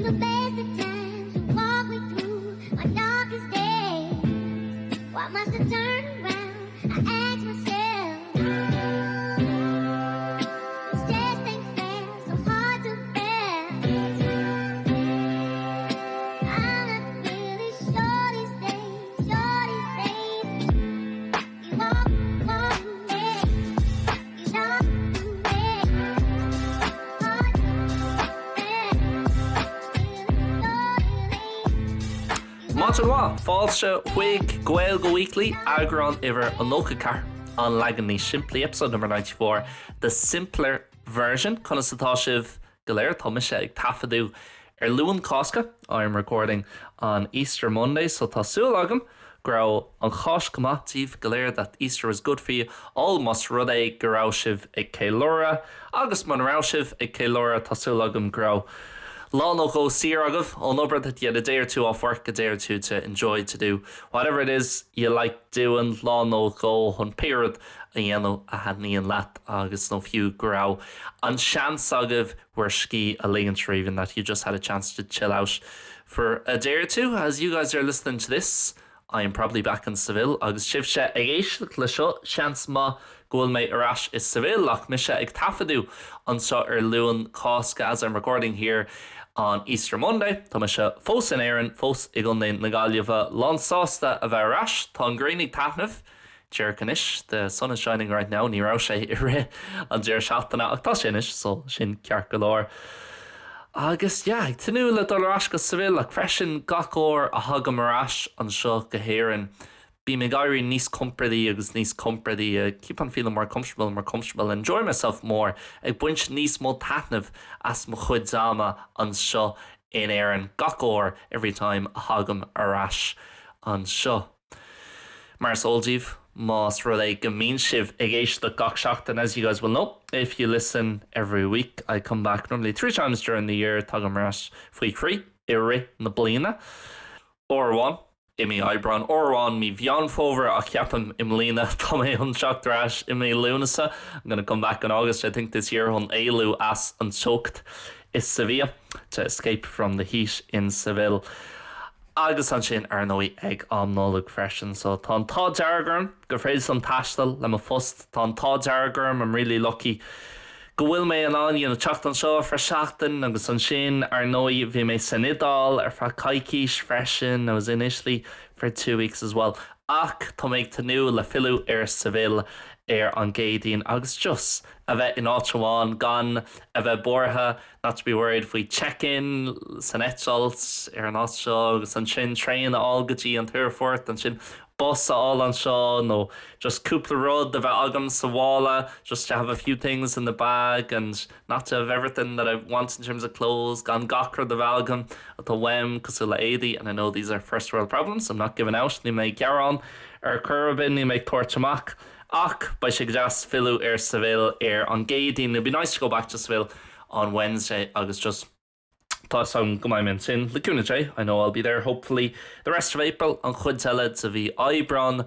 the best of times, you walk me through my darkest days. Why must I turn around? I ask myself. This just ain't fair, so hard to bear. I'm not really sure these days, You walk me, you talk to me. Hard Mátan fáilte chuig Gaeilge Weekly agran iver an locha car an Leagan Níos Simplí episode number 94, the simpler version. Conna satá sibh go léir tá mise ag tafadú luan cásca. I'm recording on Easter Monday, so tá súil agam grá an cháisc gomatíh go léir that Easter is good for you. Almost rud é go rá sibh ag céilora, agus man rá sibh ag céilora tá súil agam grá lá nó go sír agah an obair that you had a day or two off work, a day or two to enjoy, to do whatever it is you like doing. Lá nó go an period a dhéanamh a hadníon leat agus nó fiú grá an chance agah where ski a leanúint, even that you just had a chance to chill out for a day or two. As you guys are listening to this, I am probably back in Seville agus sibse ag éisteacht le seo chance ma goil mé arás is Seville ach mise ag tafadú an seo luan cásca as I'm recording here on Easter Monday. Tá me se fós in éireann, fós ag an na Gaeilge lansásta a bheith arás tá an gréinnig taitneamh Jerkanis. The sun is shining right now, ní rá sé I ré an deir seachtainna ach tá sin is, so sin ceart go leor. Agus ag tinú le dul arás go Seville ach freisin gach óir a thugam arás an seo go héireann. Be me gairí níos comfortí agus níos comfortí, keep on feeling more comfortable, enjoy myself more. Ag buint níos mó taitneamh as mo chuid zama an seo in éireann gach óir every time a thugam arás an seo. Mar soldíh más rud é go mín sibh ag éisteacht gach seachtain, as you guys will know. If you listen every week, I come back normally 3 times during the year, thugam arás faoi chrí, iri na bliana, or one. I mi Ibron Orwan mi bhean fóver a ceapam im lína tá mé an seachtarás I mé lúnasa. I'm going to come back in August, I think this year, on éilú as an socht is Sevilla to escape from the heat in Seville. Agus an sin nóí ag amnólaigh freisin, so tá an tá deargarm go fréid an taistal le mo fust, tá an tá deargarm. I'm really lucky go bhfuil mé an áí an teacht an seo fre seachtain agus an sin nóí bhí mé san Idal fra caiiciis freisin. I was in Italy for 2 weeks as well. Ach tá méid tanú le fiú Seville an Céadaoin agus just a bheith in áitreáin gan a bheith bortha, not to be worried faoi check-in san éisteacht an áit seo agus an sin train ágatí an tuairfort an sin bus all on seo, no, just cúpla rud a bheith agam sa bhála, just to have a few things in the bag and not to have everything that I want in terms of clothes, gan gachar the valgam at the wem cosula 80, and I know these are first world problems, I'm not giving out, ni me garan curabin, ni me torchamak, ach, by sig just filu Seville on Céadaoin. It'd be nice to go back to Seville on Wednesday, agus just thought some go my sin Lacuna. I know I'll be there hopefully the rest of April on chud telled to be Ibron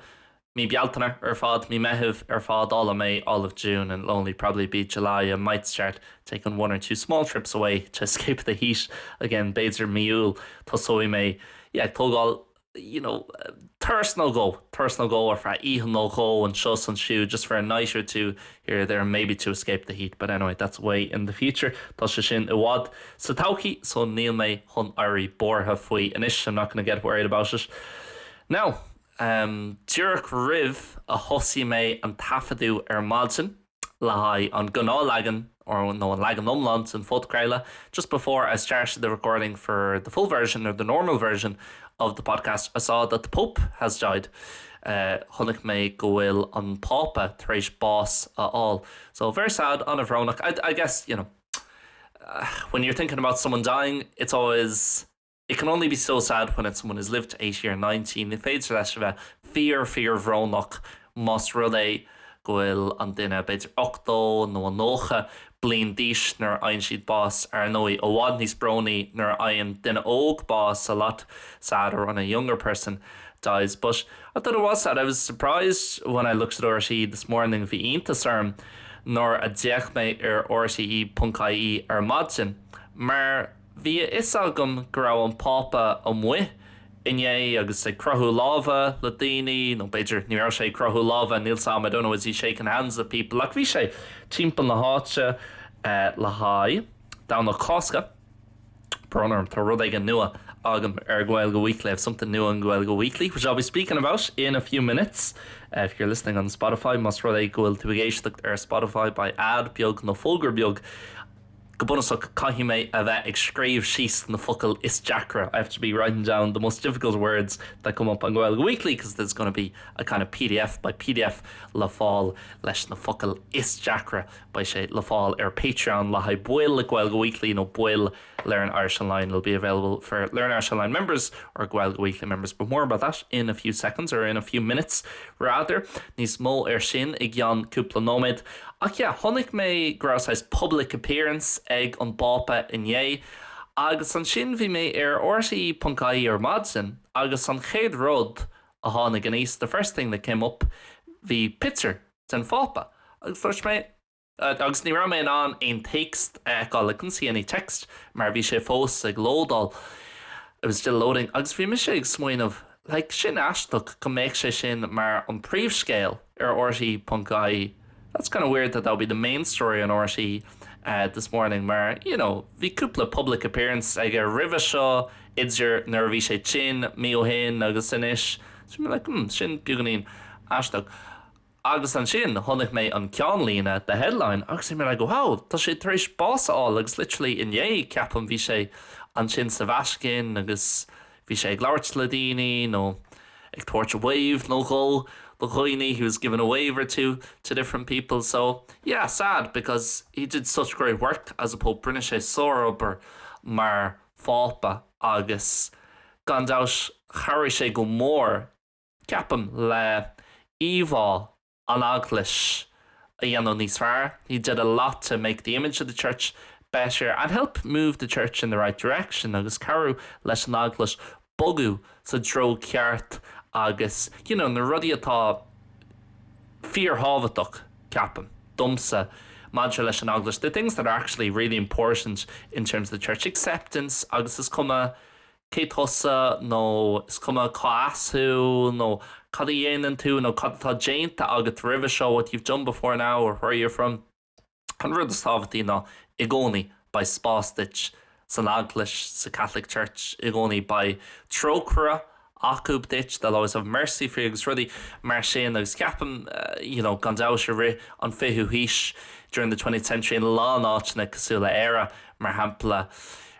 me bealtanar fad me mehiv fad all of May, all of June, and it'll only probably be July. I might start taking 1 or 2 small trips away to escape the heat again. Beidir miúil tosoi me tugall thirst no go or for ihan no go and show some shoe just for a night or two here or there, maybe to escape the heat. But anyway, that's way in the future. Tá sin iwad sa tauki, so níl mé hun airí bortha faoi inis. I'm not going to get worried about it. Now, Dúrach riv a hosi mé an tafadú Malton lai on Gnáthleagan or no an Leagan umland in Fotcraile just before I started the recording for the full version or the normal version of the podcast. I saw that the Pope has died. Hunnic me goil on Papa Thresh boss all. So very sad on a Veronica. I guess, when you're thinking about someone dying, it can only be so sad when it's someone who's lived to 80 or 90. It fades for fear Veronica must relay goil on dinner beidir 8 nó nócha blian díis nar ein siad boss nóí óhád níos brony nar ein dinner óg boss a lot sadder when a younger person dies. But I thought it was sad. I was surprised when I looked at RTE this morning bhí iontas nor a deach me RTE.ie Madsen mar bhí is agam go raibh an pápa an muid inné agus sé crothú lábha le daoine nó beidir ní raibh sé crothú lábha níl sam I don't know is he shaking hands with people like bhí sé timpeall na háite le haid down na Cháisc Bronner tá rud ag an nua agam Gaeilge Weekly. I have something new on Gaeilge Weekly, which I'll be speaking about in a few minutes. If you're listening on Spotify, must rud go to éisteacht Spotify by ad beag no fulgur beag. Gobunasach caihí a bheith ag scríomh síos na focail is Jackra. I have to be writing down the most difficult words that come up on Gaeilge Weekly because there's going to be a kind of PDF by PDF le fáil leis na focail is Jackra by sé le fáil Patreon le haid buil le Gaeilge Weekly no buil Learn Irish Online will be available for Learn Irish Online members or Gaeilge Weekly members. But more about that in a few seconds or in a few minutes rather. Níos mó sin ag Jan cúpla nóid. Ach yeah, honnig mé gráis public appearance ag an bápa inné agus an sin bhí mé orsaí puncaí madsin agus an chéad rud a tháinig an the first thing that came up bhí picture den fápa agus first mé agus ní ra mé an ein text gáil le can see any text mar bhí sé fós ag lódal. It was still loading agus bhí me sé ag smaoinmh like sin aisteach go méid sé sin mar an príomhscéal orsaí puncaí. That's kind of weird that that'll be the main story on RT this morning, mar, you know, vi cúpla public appearance ag rive seo, idir nar bhí sé chin, mío hin agus inis. So I'm like, sin buganín aisteach. Agus an sin, honnig mé an cean lína, the headline, agus I'm like, wow, tá sé tar éis bása á, agus literally inné ceapam bhí sé an sin sa bhaiscin, agus bhí sé ag labhairt le daoine, nó ag tuairt a wave, nó ghol. The dhaoine, he was given a wave or two to different people. So yeah, sad because he did such great work as a Pope British Sorober mar fápa agus gandaus Harry sé go mór ceapam le Eva an aglis a dhéanamh níos fearr. He did a lot to make the image of the church better and help move the church in the right direction. Agus cabhrú leis an aglis bogu sa dro ceart agus, you know, na rudí atá fear-hábhaach ceapam, dumsa, madra leis an aglas, the things that are actually really important in terms of the church acceptance, agus is cuma céitosa, no is cuma cáasú, no cad dhéanaan tú, no cad tá Déanta agat rive seo what you've done before now or where you're from. An rud is tábhachtí ná i gcónaí by spástitch san aglas sa Catholic Church, i gcónaí by trócra Akub ditch, they'll always have mercy for you. It's really mar sin agus ceapam, you know, gandáis ri an fiú híis during the 20th century in lá náitna cosúla era mar hampla.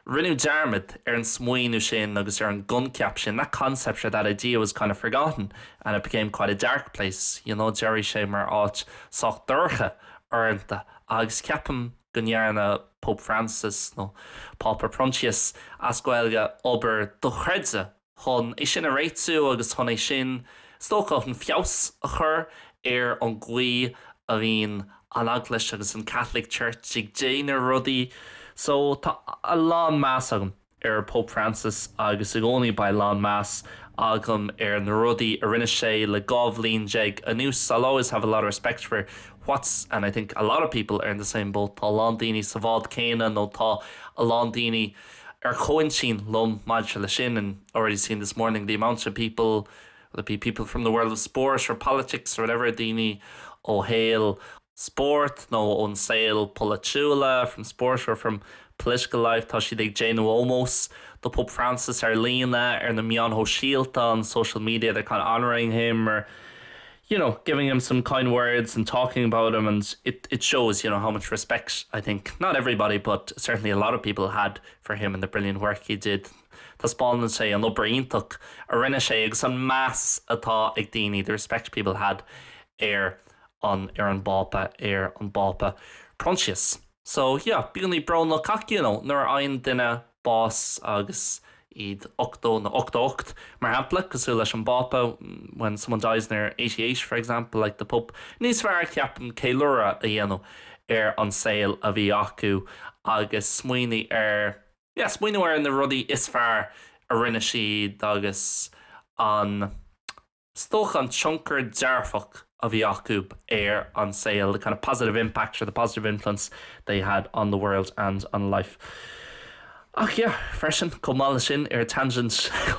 Rinneú dearmid an smuoinú sin agus an gun ceap sin. That concept or that idea was kind of forgotten and it became quite a dark place. You know, Jerry sé mar áit soch dorcha ornta agus ceapam gonnearna Pope Francis no Papa Pontius as Gaeilge ober do chredze. Hon is sin a réitú agus hon é sin stócha an fios a chur an gcuí a bhín an aglas agus an Catholic Church ag déine rudaí. So tá a lán más agam Pope Francis agus i gcónaí by lán más agam na rudaí a rinne sé le gábhlín jeig anús. I'll always have a lot of respect for and I think a lot of people are in the same boat. Tá lán daoine sa bhád céine nó tá a lán daoine Coin sin lom madra le sin, and already seen this morning the amount of people, whether it be people from the world of sport or politics or whatever, daoine ó hail sport, no on sale polachula from sport or from political life, tá siad ag déanamh almost the Pope Francis lína na mian ho síalta on social media. They're kind of honouring him or, you know, giving him some kind words and talking about him, and it shows, you know, how much respect I think not everybody but certainly a lot of people had for him and the brilliant work he did. Tá spáin sé an obraíonach a rinne sé agus an mass atá ag daoine, the respect people had an bápa Pontius. So yeah, bíonn brown le cach, you know, nuair aon duine bás agus iad 8 na 8 mar hampla cosú leis an bápa when someone dies near 88, for example, like the Pope. Níos fearr ceapam céilura a dhéanamh an saoil a bhí acu agus smuoine smuoine na rudaí is fearr a rinne siad agus an stoch an tionchar dearfach a bhí acu an saoil, the kind of positive impact or the positive influence they had on the world and on life. Ach yeah, freisin comála sin tangent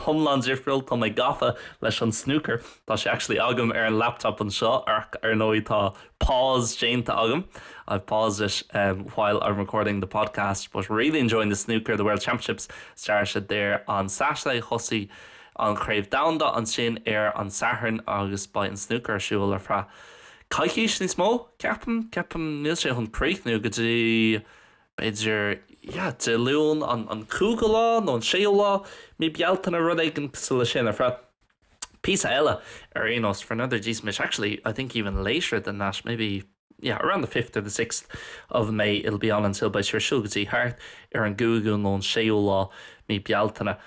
thomlan difriúil tá mé gafa leis an snooker. Tá sé actually agam an laptop an seo ar nóí tá pause Déanta agam. I've paused it while I'm recording the podcast, but really enjoying the snooker. The World Championships started there on Saturday. Thosaigh an chraobh Déanta an sin an Saturn agus ba an snooker siúil ar fra. Caiichís níos mó, ceapam níl sé chun príichnú go dtí beidir de leún an cúga lá nó an séo lá mBéarla na rud éigen le sin ar fra. Písa eile arenos for another G-Smish. Actually, I think even later than that, maybe around the 5th or the 6th of May, it'll be on until by sure Shulgati Heart an Google non Sheo Law mBéarla.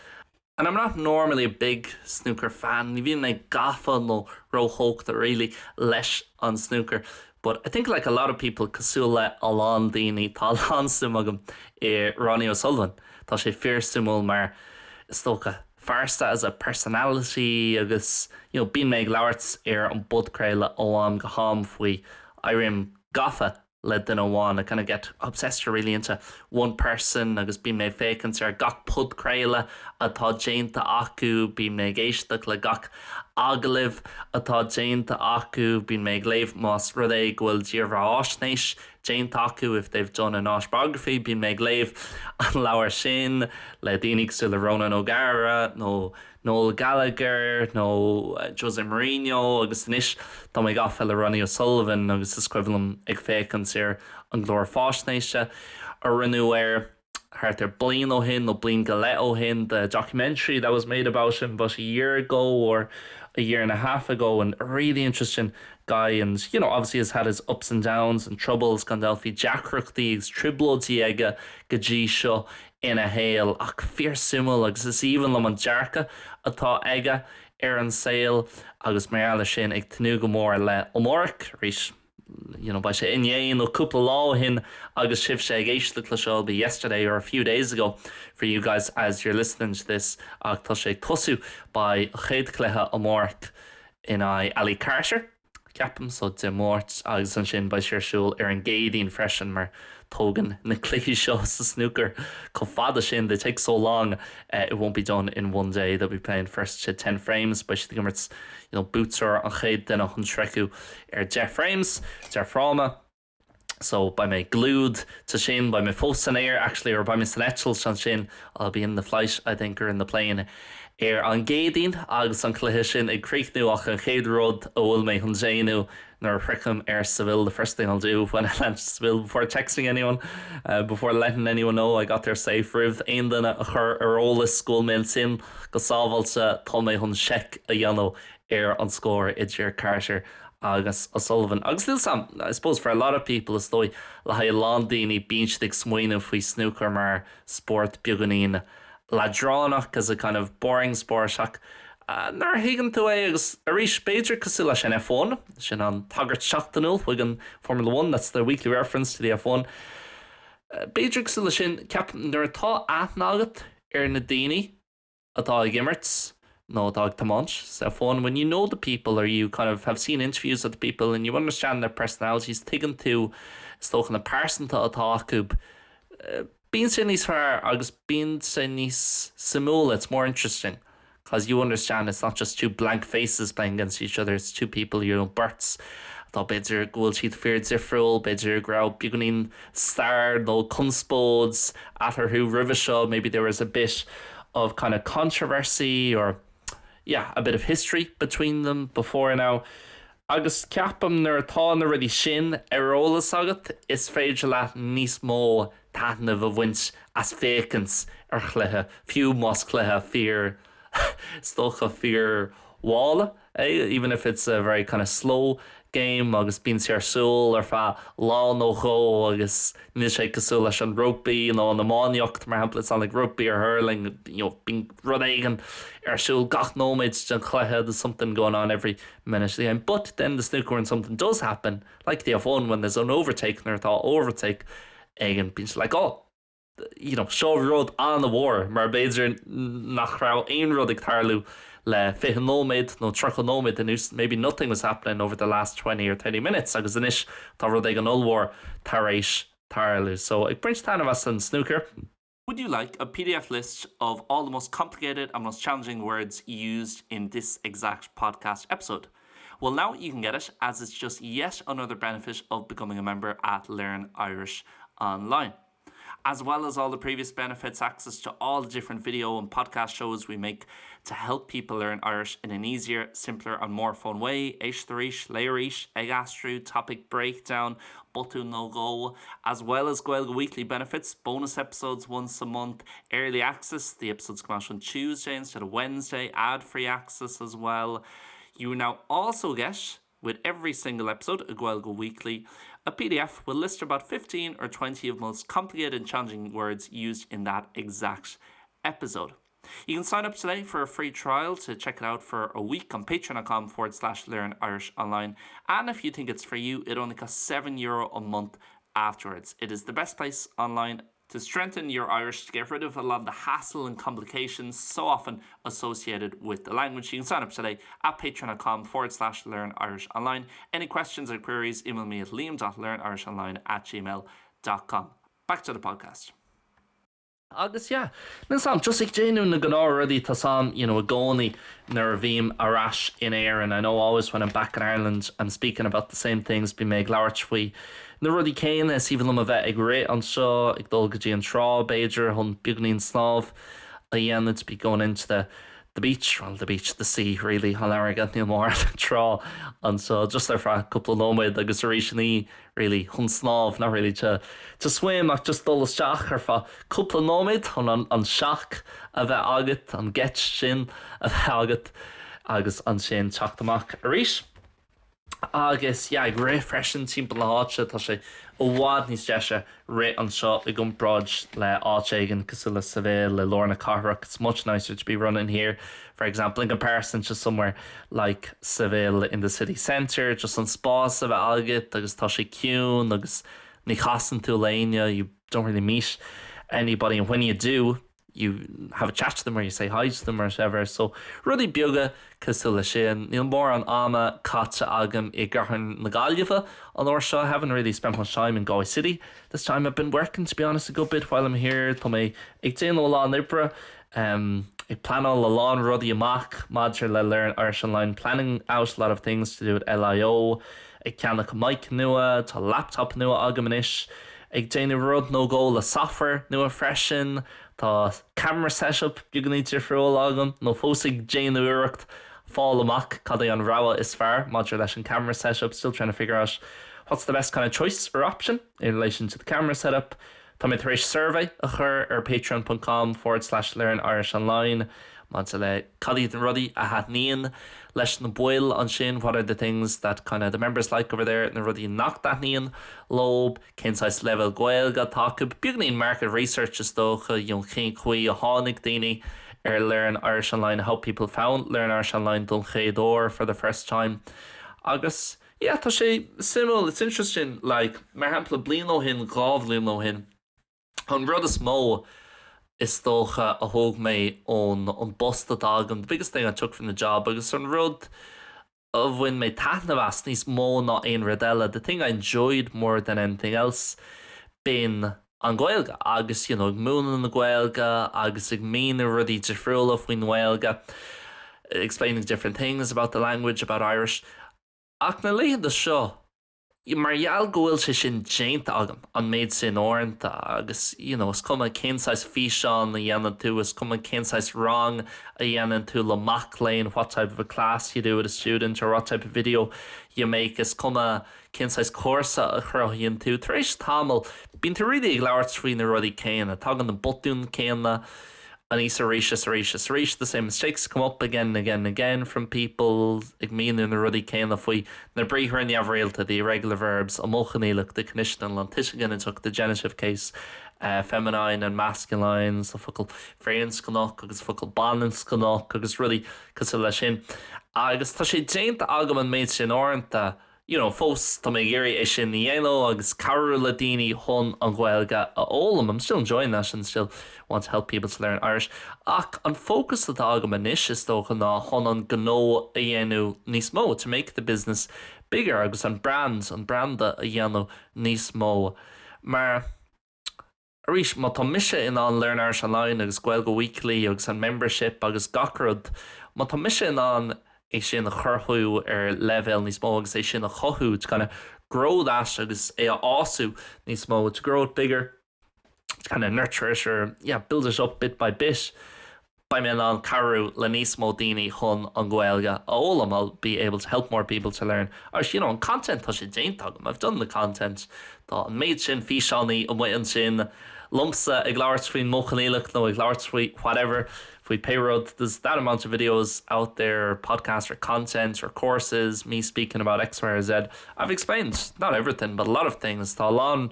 And I'm not normally a big snooker fan, even like gafa no rohok that really lesh on snooker. But I think like a lot of people Kasula Alan Dini Talan Simagum Ronnie O'Sullivan. Tá sé fearstimul mar stoka farsta as a personality agus being meg lawarts an budcraile oam gaham fui Irim gafa led den one. I kind of get obsessed really into one person agus being meg vacant gach pudcraile atá Déanta acu being meg éisteacht le gach agaliv atá Déanta acu being meg leif mas rudé gwil díorra áisnéis Déanta acu if they've done an autobiography being meg leif an lawer sin le daoine to le Ronan O'Gara no Noel Gallagher no Jose Mourinho agus níis tá mé gafa le Ronnie O'Sullivan agus is cuilumm ag fécant an glór fásnéise a rinú Harter Blin ó hin no Blin Galet ó hin, the documentary that was made about him about a year ago or a year and a half ago, and a really interesting guy, and obviously has had his ups and downs and troubles Gandalfi Jackruchties Triblodí ega gají seo ina hail ach fearsúil agus is even lom an jarca atá ega an saoil agus mBéarla sin ag tnú go mór le omórach rís by sé inhéin ó cúpla lá hin agus sibh sé ag éisteacht le seo be yesterday or a few days ago for you guys as you're listening to this ach tá sé tosú by chéad cléthe omórach in Ali Carter ceapam so de mórt agus an sin by siúil an Gaeilge freisin mar tógan na clicky seo sa snooker go fada sin they take so long it won't be done in one day. They'll be playing first to 10 frames but the it's boots are an chéad den chun trecu Jeff frames Frama so by my glued to sin by my fósan actually or by my snetchels an sin I'll be in the flight I think or in the plane an Gaeilge agus an cluiche sin ag críichnú ach an chéad rud ó bhfuil mé chun déanú nor frickum Seville. The first thing I'll do when I land Seville before texting anyone, before letting anyone know I got there safe. Riv ein den a chur arola schoolmail sin go sábhailta tá mé chun check a dhéanamh an score idir Carter agus O'Sullivan. Agus still some, I suppose for a lot of people is dói le ha landíní bínstig smuoine faoi snooker mar sport beganín ladránach as a kind of boring sport ach nar higan tú agus a rís beidir cosúla sin F1 sin an tagart seachtanúil chuig an Formula 1 that's the weekly reference to the F1 beidir cosúla sin ceap nar atá aithnágat na daoine atá ag immerts no atá ag tamáint sa F1 when you know the people or you kind of have seen interviews of the people and you understand their personalities tuigeann tú stóchan na persanta atá acu bíonn sin níos fearr agus bíonn sin níos samúla it's more interesting because you understand it's not just two blank faces playing against each other, it's two people, birds. Tá beidir gúil siad fear difriúil, beidir grá beganín star, no cunspóds, atharthú ribh seo, maybe there was a bit of kind of controversy or, a bit of history between them before now. Agus ceapam nar atá na rudí sin arólas agat, is féidir leat níos mó taitneamh a bhaint as fécans chluiche, fiú más cluiche fear stocha fear wall even if it's a very kind of slow game agus bíonn siarsúil ar fa lá nó chó agus níl sé cosúil leis an rugby na máíocht mar hapla it's like rugby or hurling being rud éigen arsúil gach nóid den chluiche there's something going on every minute but then the snooker when something does happen like the F1 when there's an overtake nar tá overtake éigen bíonn like seo rud an the war mar beidir nach rá ein rud ag tarlú le 5 nóid nó 3 nóid and maybe nothing was happening over the last 20 or 30 minutes agus inis tá rud ag an ulmhór tar éis tarlú so ag brint tanna was an snooker Would you like a PDF list of all the most complicated and most challenging words used in this exact podcast episode? Well, now you can get it, as it's just yet another benefit of becoming a member at Learn Irish Online. As well as all the previous benefits, access to all the different video and podcast shows we make to help people learn Irish in an easier, simpler and more fun way. Éisteacht, leanúint, ag topic breakdown, butú no go, as well as Gaeilge Weekly benefits, bonus episodes once a month, early access, the episodes come out on Tuesday instead of Wednesday, ad-free access as well. You now also get, with every single episode of Gaeilge Weekly, a PDF will list about 15 or 20 of the most complicated and challenging words used in that exact episode. You can sign up today for a free trial to check it out for a week on patreon.com/learnirishonline. And if you think it's for you, it only costs €7 a month afterwards. It is the best place online to strengthen your Irish, to get rid of a lot of the hassle and complications so often associated with the language. You can sign up today at patreon.com/learnirishonline. Any questions or queries, email me at liam.learnirishonline@gmail.com. Back to the podcast. Agus, yeah, Sam, just like Janu na gan already to Sam, a goni nervim arash in air, and I know always when I'm back in Ireland, I'm speaking about the same things, be meg larchwy. Na ruddy cane is even a vet a great on show, ik dolgaji and traw, Bajer, hun bugnin slav, again, let's be going into the beach, the sea, really, I'll get no more traw, and so just there for a couple of moments, agus recently, really, hun slav, not really to swim, I just dul shach or for a couple of moments, on shach, a vet agat, on get shin, a vet agat, agus on shin, chach the mock, arish. Agus, yeah, great fresh and simple háte tá sé ó bhád níos deise ré an seo I gcomhpráid le áitéigean cos le Seville le Lorna Carrack. It's much nicer to be running here, for example, in comparison to somewhere like Seville in the city centre, just on spás a bheith agat, agus tá sé ciún, agus ní chasan tú léine, you don't really meet anybody, and when you do, you have a chat to them or you say hi to them or whatever. So really bioga cosúla sin. Níl mór an ama caite agam I gcathair na Gailge on our show. I haven't really spent much time in Galway City. This time I've been working, to be honest, a good bit while I'm here. Tá mé ag déanamh lá Libra. Ag planál le lán rudí amach, maidir le Learn Irish Online, planning out a lot of things to do with LIO. Ag ceannach mic nua, tá laptop nua agam inis. Ag déanamh rud nó go le software nua freshen. Tá camera setup buganí difriúil agam, nó fósaigh déanamh uireacht fáil amach cad é an rogha is fearr, maidir leis an camera setup, still trying to figure out what's the best kind of choice or option in relation to the camera setup. Tá mé tar éis survey a chur ar patreon.com/learnirishonline. Maidir le cadíad an rudaí a hat níon leis na buil an sin, what are the things that kind of the members like over there, na rudaí nach that níon lob, cénsáis level Gaeilge tácub, buganín market research is dócha, cén chuí a tháinig daoine ar Learn Irish Online, how people found Learn Irish Online dul chéadóir for the first time. Agus, yeah, tá sé simil, it's interesting, like, mar hampla blian ó hin, gábh blian ó hin, an rud is mó is dócha a thóg mé on bosta agam. The biggest thing I took from the job, agus an rud of when mé taithneas níos mó ná aon rud eile. The thing I enjoyed more than anything else been an Gaeilge, agus, ag múna na Gaeilge, agus ag mína rudí difriúla faoin Gaeilge, explaining different things about the language, about Irish. Ach na léad seo, Margheall gohfuil sé sin déanta agam an méid sin áireanta, agus, is cuma cénsáis físeán a dhéanann tú, is cuma cénsáis wrong a dhéanann tú le mac léinn, what type of a class you do with a student or what type of video you make, is cuma cénsáis córsa a chruthíonn tú. Tar éis tamil, bíonn tú riad ag labhairt faoin na rudaí céanna, tagan na butún céanna, and the same mistakes come up again and again and again from people. Ag míonn na rudaí céanna faoi na bríomhar in the the irregular verbs, amóchanéileach, the conditional, and tiisigan took the genitive case, feminine and masculine, so focail fréins gonach, agus focail balance gonach, agus really cos lei sin. Agus tá sé déanta agam an méid sin áireanta, fós tá mé géirí é sin dhéanamh agus cabhrú le daoine chun an Gaeilge a ólam. I'm still enjoying that and still want to help people to learn Irish. Ach, an focus atá agam inis is dócha ná chun an gnó a dhéanamh níos mó, to make the business bigger, agus an brand a dhéanamh níos mó. Mar Arís má tá mise in an Learn Irish Online agus Gaeilge Weekly agus an membership agus gacrod má tá mise in an é sin a churthú level níos mó agus é sin a chothú to kind of grow that agus é a ásu níos mó to grow it bigger, to kind of nurture it or build it up bit by bit. By me an cabhrú le níos mó daoine chun an Gaeilge ólam I'll be able to help more people to learn. Or an content tá sé déanta agam. I've done the content. Tá an méid sin físeánaí an bhain sin lumsa ag leabhart faoin mochannéileach nó ag leabhart faoi whatever faoi payroad. There's that amount of videos out there, podcasts or content or courses, me speaking about X, Y, or Z. I've explained not everything, but a lot of things. Tá lán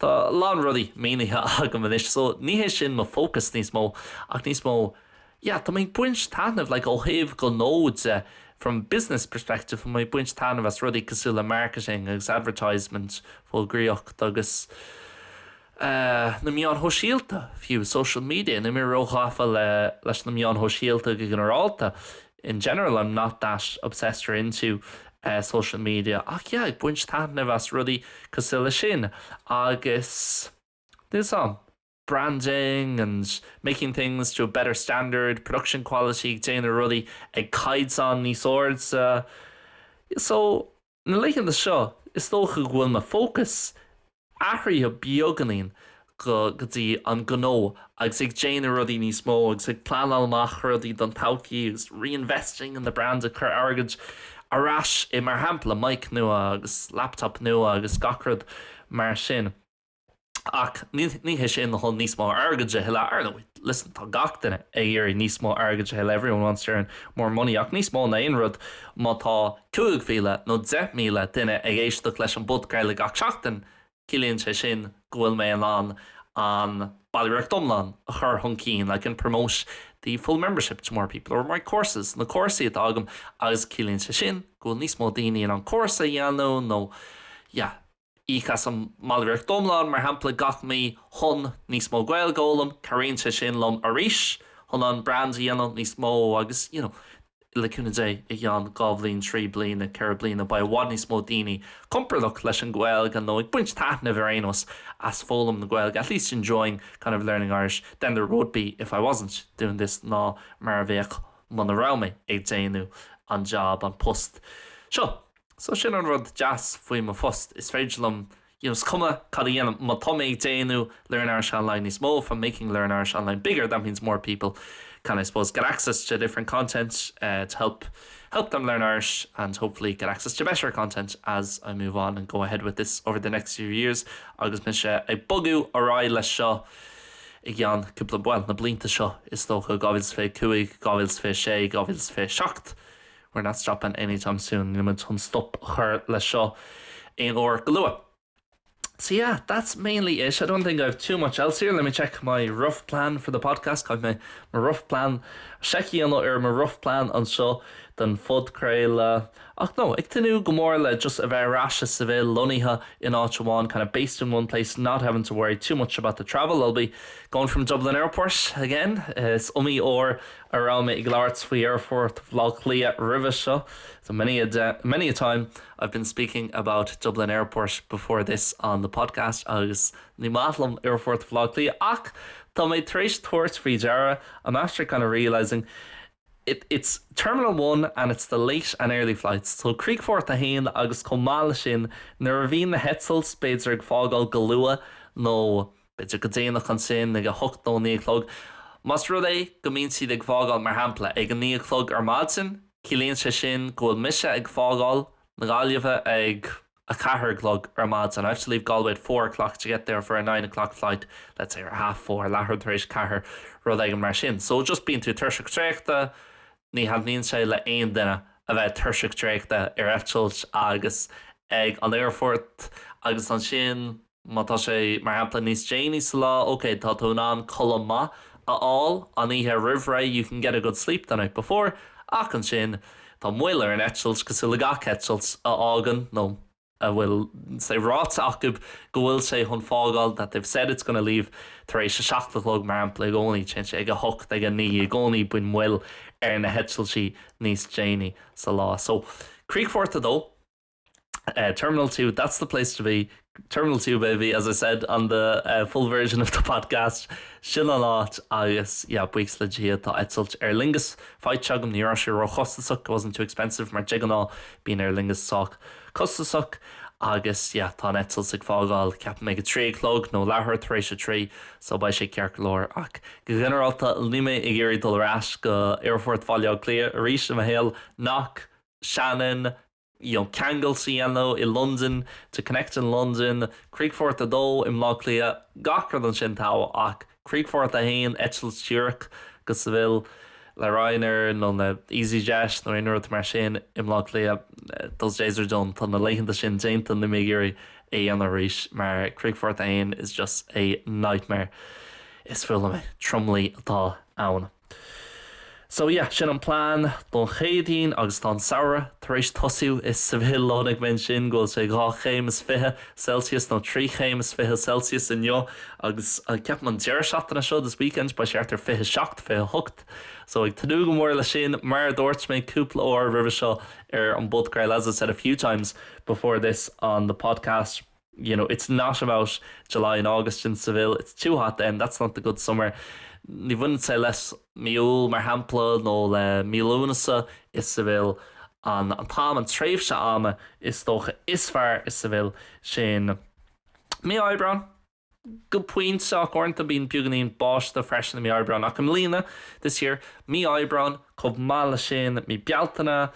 rudí méanaithe agam inis. So níhé sin má focus níos mó ach níos mó. Yeah, tá mé buint tanmh like ó thaobh go nóid from business perspective má buint tanmh as rudí cosúil le marketing agus advertisement fóil gríocht agus na mian thoisialta fiú social media na mé róchafa leis na mian thoisialta go generalta. In general, I'm not that obsessed or into social media. Ach yeah, ag buint tanmh as rudí cosúil le sin agus this branding and making things to a better standard, production quality, déana rudí ag caiid on ní swords. So, na leichen the seo, is tócha bhfuil ma focus ahraí a bioganín go dtí an gnó agus ag déana rudí níos mó agus ag planalmach rudí don taucií agus reinvesting in the brand a chur agad arás I mar hampla mic nua agus laptop nua agus gacrod mar sin. Ach, ní sin na hon níos mó argaide heile arna. Listen, tá gach duine éir níos mó argaide heile. Everyone wants to earn more money. Ach níos mó na aonrad má tá 2,000 nó 10,000 duine ag éisteacht leis an bud Gaeilge gach seachtain cilíonn sé sin go bhfuil mé an bailireacht domlan a chur chun cín, like can promote the full membership to more people or my courses. Na cuasaí atá agam agus cilíonn sé sin go bhfuil níos mó daoine an cuasa dhéanú nó Íchas an bailireacht domlan mar hampla gach mí chun níos mó Gaeilge ólam caríonn sé sin lom arís chun an brand dhéanú níos mó agus le cúna dé I gceann 2 bliain 3 bliain a 4 bliain ba bhhaid níos mó daoine compordach leis an Gaeilge nó ag buint taithneamh ar aonas as fólam na Gaeilge, at least enjoying kind of learning Irish. Then there would be if I wasn't doing this ná mar bheith man around me ag déanú an job an post. Sure. So sin an rud jazz faoi má fust is féidirlam scuma cad dhéanam má tá ag déanú Learn Irish Online níos mó from making Learn Irish Online bigger. That means more people can, I suppose, get access to different content to help them learn Irish and hopefully get access to better content as I move on and go ahead with this over the next few years. Agus mi sé ag bugú ará leis seo I gceann cúpla buail na blianta seo is tócha 2025, 2026, 2027. We're not stopping anytime soon. Limit on stop her le seo in or galua. So yeah, that's mainly it. I don't think I have too much else here. Let me check my rough plan for the podcast. Got my rough plan. Checky on my rough plan on show. Then fud crail. Oh no, ag tinú gomorla just a very rash as civil lonniha in Áitreamán, kind of based in one place, not having to worry too much about the travel. I'll be going from Dublin Airport again. It's or around me Glarts for airport Lochlia Rivisha. So many a time I've been speaking about Dublin Airport before this on the podcast. Agus ní matlam airport Lochlia ach tá mé tréis tours frí Jara. I'm after kind of realizing it's Terminal 1 and it's the late and early flights. So Creekfort a hain agus comála sin na rahín na hetzels beidir ag fágáil galua nó beidir go déanach an sin ag a hocht nó níochlog. Mas rud é go mín siad ag fágáil mar hampla ag an níochlog ar madsin, cilíonn sé sin gofuil mise ag fágáil na gáilmhe ag a 4:00 ar madsin. I have to leave Galway at 4:00 to get there for a 9:00 flight, let's say, or 4:30, lahar taréis 4 rud ag an mar sin. So just bíonn tú tuirseach ní hadníonn sé le aon duine a bheith tuirseach tréachta ar eitilt agus ag an airport agus an sin mátá sé mar hampla níos déanaí sa lá, okay, tá tú ná colm ma all an ihe rivray, you can get a good sleep the night before. Ach an sin tá moille an eitilt cosúil le gach eitilt a ágan nó will say ráite acub go bhfuil sé chun fágáil that they've said it's going to leave tar éis 7:00 mar hampla gcónaí sin sé ag a hocht ag a ní gcónaí buin mhuil ar na heitsiltí níos déanaí sa lá. So Creekfort dó Terminal 2, that's the place to be. Terminal 2, baby, as I said on the full version of the podcast. Sin an áit agus, buics le dia tá eitilt lingus fáidteagam ní raibh sé ro chostasach, wasn't too expensive, mar jiganá bíon lingus soch costasach agus, tá eitilt sig fágáil ceap mé go trí clog nó lethir tar éis trí, so ba sé cear lór ach go generalta lime I géirí dul rás go airfort fáileág clia a rís am a héal nach Shannon, Céadaoin in London, to connect in London, Creekfort a dó im lá clia gachar an sin tá ach Creekfort a hain eitilt Zurich go sa bhfuil le Ryanair nó na EasyJet nó inúirt mar sin im lá clia dos déidir dún tá na leitheanta sin Déanta na mégéirí an a rís mar Creekfort a hain is just a nightmare. Is fuil me tromlaí atá ann. So sin an plán don Chéadaoin agus don saoire tar éis tosú is sa bhil lánig men sin ggóil sé 2 Celsius nó 3 Celsius inneo agus ceap man deir seachtainna seo this weekend ba sé artar 27 so ag tanú go mór le sin mar dúirt mé cúpla óir ribh seo an bud Gaeilge, as I said a few times before this on the podcast. It's not about July and August in Seville. It's too hot then. That's not the good summer. Ní bhain sé leis miúil mar hampla nó le mílúnasa is sa bhfuil an tám an tréimh se ama is dócha is fearr is sa bhfuil sin mí Eipeasóid go puint seach orintanta bíon beaganín báiste freisin na mí Eipeasóid ach am lína this year mí Eipeasóid chomhpháirtíocht sin mí bealtainna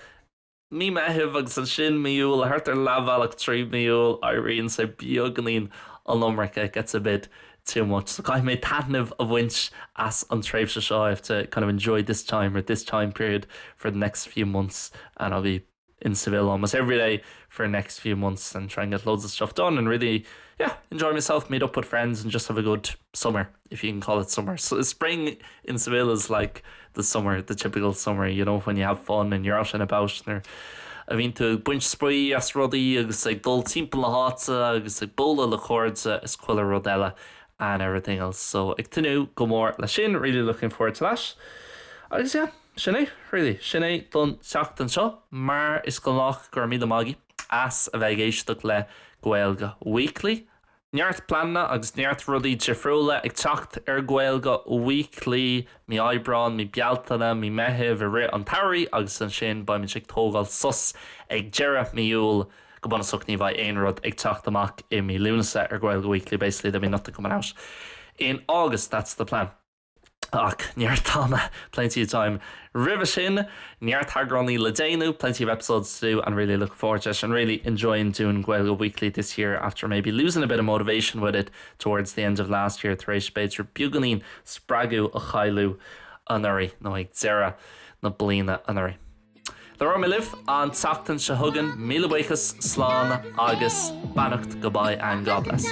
mí meitheamh agus an sin miúil a thuirtar leabhhealach trí miúil airíonn sé beaganín an Lomracha gets a bit too much. So I made tatnav of winch as on Traves show. I have to kind of enjoy this time or this time period for the next few months, and I'll be in Seville almost every day for the next few months and try and get loads of stuff done and really enjoy myself, meet up with friends and just have a good summer, if you can call it summer. So spring in Seville is like the summer, the typical summer, when you have fun and you're out and about and I bhín tú buint sprí as rudaí agus ag dul timpeall na háta agus ag bóla le chóirde is cuiile rud eile and everything else. So ag tinú go mór le sin, really looking forward to that. Agus sinné, really, sinné don seachtain seo, mar is go lách gur míad amagi as a bheith éisteacht le Gaeilge Weekly. Neart planna agus neart rudaí defriúla ag teacht Gaeilge Weekly, mí Eipeasóid, mí bealtainna, mí meitheamh a rith an tairí agus an sin ba mí sig tógáil sus ag deire miúil go buna sucní bhaid aon rud ag teacht amach I mí lúnasa Gaeilge Weekly, basically that mean nothing coming out in August. That's the plan. Ach, neart tána, plenty of time. River sin, neart hagrani le déanú, plenty of episodes to do and really look forward to it and really enjoying doing Gaeilge Weekly this year after maybe losing a bit of motivation with it towards the end of last year. Thréis beidir buganín spragu a chailú anari, no ag zera na blina anari. Le ra mi live an teachtain se thugan, míle buchas, slán agus, bannacht, goodbye and God bless.